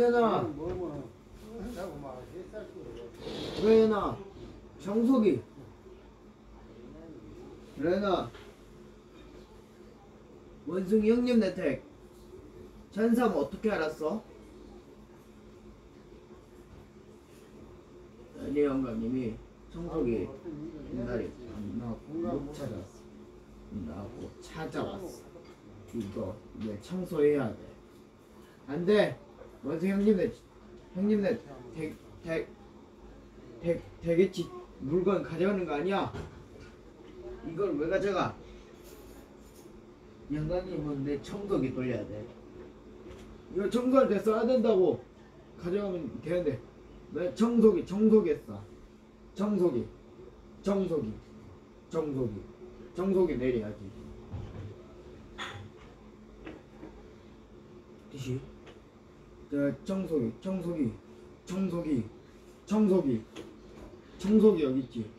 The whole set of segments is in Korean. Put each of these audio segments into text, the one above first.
도현아, 도현아, 정석이, 도현아, 원숭이 형님 혜택 전삼 어떻게 알았어? 네 영감님이 청소기 옛날에 못 찾았어. 나하고 찾아왔어. 이거 이제 청소해야 돼. 안 돼. 원숭이 형님네 대게치 물건 가져가는 거 아니야? 이걸 왜 가져가? 영감님은 내 청소기 돌려야 돼. 이거 청소할 때 써야 된다고. 가져가면 되는데 왜 청소기 했어. 청소기 내려야지. 다시 청소기 여기 있지.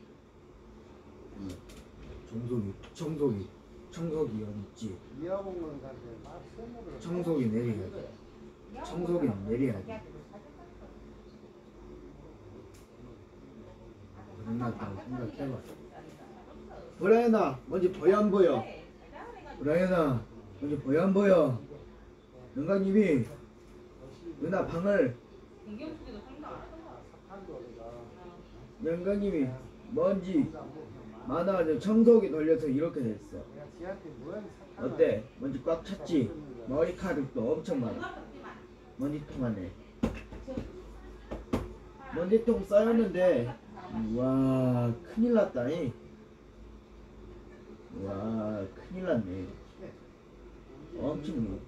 청소기 여기 있지. 청소기 내려야 돼. 청소기는 내려야 돼. 끝났다고 생각해봐. 브라이언아, 먼저 보여 안 보여? 브라이언아, 먼저 보여 안 보여? 영감님이 누나 방을 영감님이 먼지 많아가지고 청소기 돌려서 이렇게 됐어. 어때? 먼지 꽉 찼지? 머리카락도 엄청 많아. 먼지통 안에 먼지통 쌓였는데 와 큰일 났다니. 와 큰일 났네. 엄청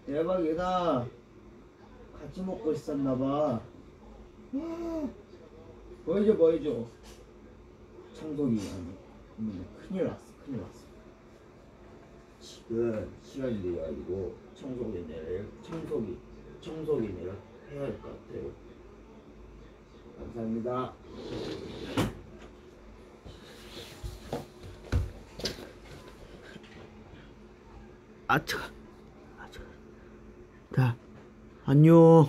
대박이다. 같이 먹고 있었나봐. 보여줘. 청소기 안에 큰일 났어. 지금 시간이 돼가지고 청소기 내려 해야 할 것 같아요. 감사합니다. 자, 안녕.